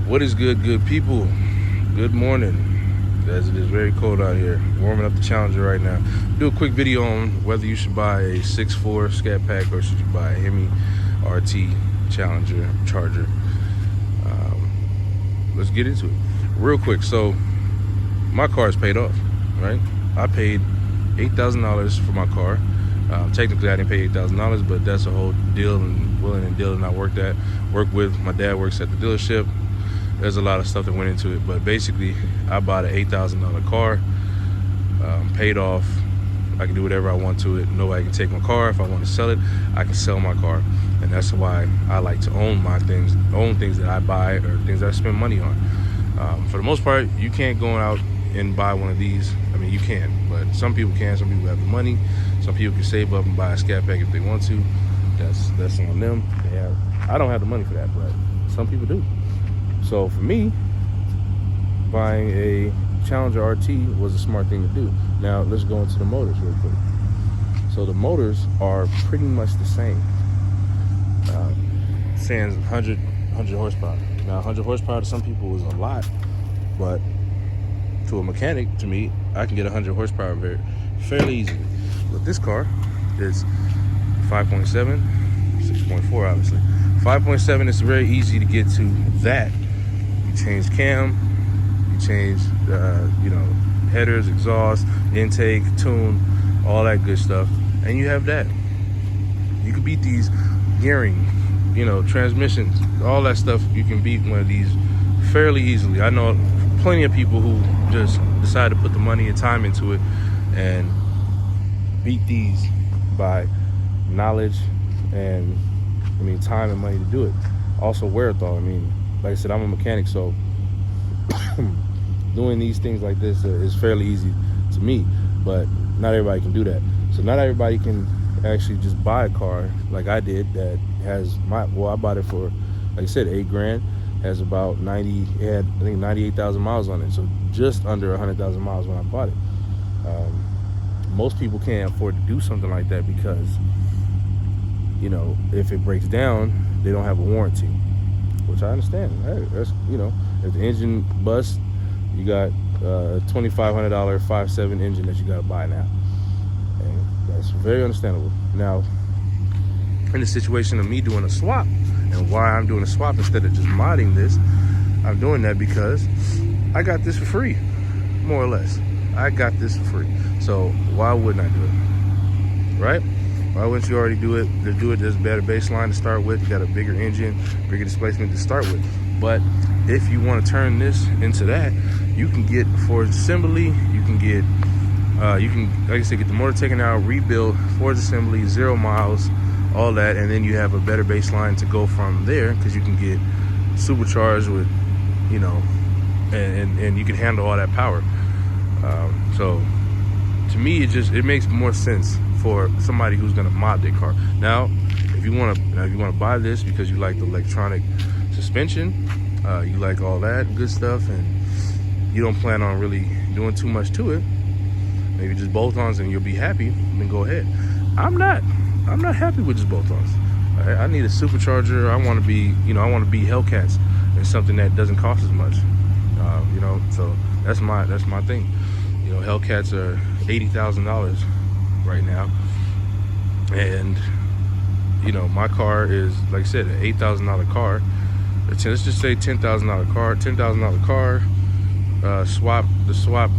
What is good people? Good morning, as it is very cold out here. Warming up the Challenger right now. Do a quick video on whether you should buy a 6.4 Scat Pack or should you buy a Hemi RT Challenger Charger. Let's get into it real quick. So my car is paid off, right? I paid $8,000 for my car. Technically I didn't pay $8,000, but that's a whole deal and willing and dealing I work with. My dad works at the dealership. There's a lot of stuff that went into it, but basically I bought an $8,000 car, paid off. I can do whatever I want to it. Nobody can take my car. If I want to sell it, I can sell my car. And that's why I like to own things that I buy or things that I spend money on. For the most part, you can't go out and buy one of these. I mean, you can, but some people can. Some people have the money. Some people can save up and buy a Scat Pack if they want to. That's on them. I don't have the money for that, but some people do. So for me, buying a Challenger RT was a smart thing to do. Now let's go into the motors real quick. So the motors are pretty much the same. Sans 100 horsepower. Now 100 horsepower to some people is a lot, but to a mechanic, to me, I can get 100 horsepower fairly easily. But this car is 5.7, 6.4 obviously. 5.7 is very easy to get to that. You change cam, you change headers, exhaust, intake, tune, all that good stuff, and you have that. You can beat these gearing, transmissions, all that stuff. You can beat one of these fairly easily. I know plenty of people who just decide to put the money and time into it and beat these by knowledge and time and money to do it. Also wherewithal. Like I said, I'm a mechanic, so doing these things like this is fairly easy to me, but not everybody can do that. So not everybody can actually just buy a car like I did that has I bought it for, like I said, $8,000, has about 98,000 miles on it. So just under 100,000 miles when I bought it. Most people can't afford to do something like that because, if it breaks down, they don't have a warranty, which I understand. Hey, that's, if the engine busts, you got a $2,500 5.7 engine that you got to buy now. And that's very understandable. Now, in the situation of me doing a swap, and why I'm doing a swap instead of just modding this, I'm doing that because I got this for free, more or less. I got this for free. So why wouldn't I do it, right? Why wouldn't you already do it? There's a better baseline to start with. You got a bigger engine, bigger displacement to start with. But if you want to turn this into that, you can get Forged assembly. You can get, like I said, get the motor taken out, rebuild, Forged assembly, 0 miles, all that, and then you have a better baseline to go from there because you can get supercharged with, and you can handle all that power. So to me, it makes more sense for somebody who's gonna mod their car. Now, if you wanna buy this because you like the electronic suspension, you like all that good stuff, and you don't plan on really doing too much to it, maybe just bolt-ons and you'll be happy, then go ahead. I'm not happy with just bolt-ons. I need a supercharger. I want to be Hellcats and something that doesn't cost as much. So that's my thing. Hellcats are $80,000 right now, and my car is, like I said, an $8,000 car. Let's just say $10,000 car. $10,000 car. The swap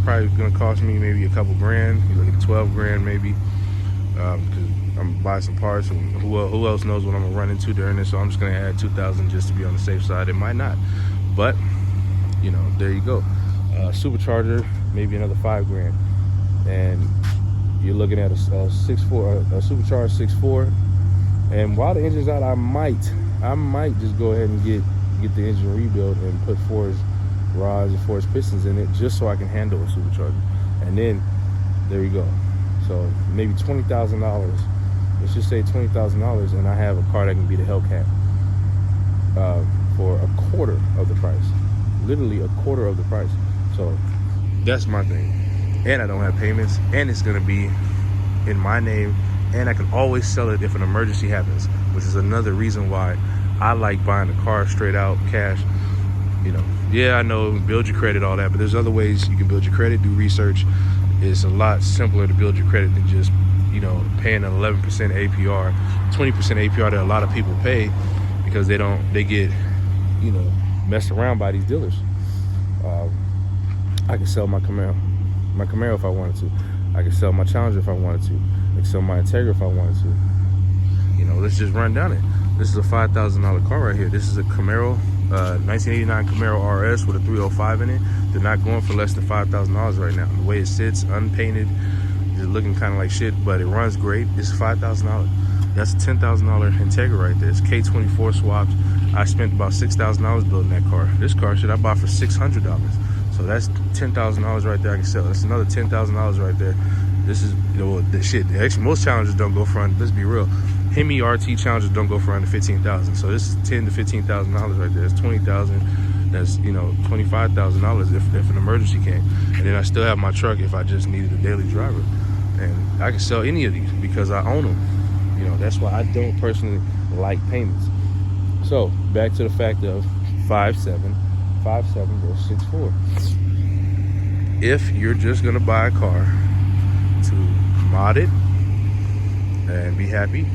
probably gonna cost me maybe a couple grand. You look at $12,000 maybe, because I'm gonna buy some parts, and who else knows what I'm gonna run into during this. So I'm just gonna add $2,000 just to be on the safe side. It might not, but there you go. Supercharger, maybe another $5,000, and you're looking at a supercharged 6.4. And while the engine's out, I might just go ahead and get the engine rebuilt and put forged rods and forged pistons in it, just so I can handle a supercharger. And then there you go. So maybe $20,000. Let's just say $20,000, and I have a car that can be the Hellcat for a quarter of the price. Literally a quarter of the price. So that's my thing. And I don't have payments, and it's gonna be in my name, and I can always sell it if an emergency happens, which is another reason why I like buying a car straight out cash You know, yeah, I know, build your credit, all that, but there's other ways you can build your credit. Do research. It's a lot simpler to build your credit than just, you know, paying an 11% APR, 20% APR that a lot of people pay because they get, you know, messed around by these dealers. I can sell my Camaro if I wanted to. I can sell my Challenger if I wanted to. I can sell my Integra if I wanted to. You know, let's just run down it. This is a $5,000 car right here. This is a Camaro, 1989 Camaro RS with a 305 in it. They're not going for less than $5,000 right now. The way it sits, unpainted, it's looking kind of like shit, but it runs great. It's $5,000. That's a $10,000 Integra right there. It's K24 swapped. I spent about $6,000 building that car. This car I bought for $600. So that's $10,000 right there. I can sell. That's another $10,000 right there. This is, you know, the shit. Actually, most Challengers don't go for under. Let's be real. Hemi RT Challengers don't go for under $15,000. So this is $10,000 to $15,000 right there. It's $20,000. That's, you know, $25,000 if an emergency came. And then I still have my truck if I just needed a daily driver. And I can sell any of these because I own them. You know, that's why I don't personally like payments. So back to the fact of 5.7 versus 6.4. If you're just gonna buy a car to mod it and be happy,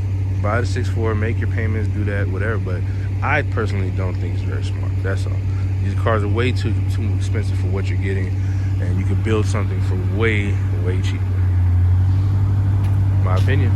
buy the 6.4, make your payments, do that, whatever. But I personally don't think it's very smart. That's all. These cars are way too expensive for what you're getting, and you could build something for way cheaper. My opinion.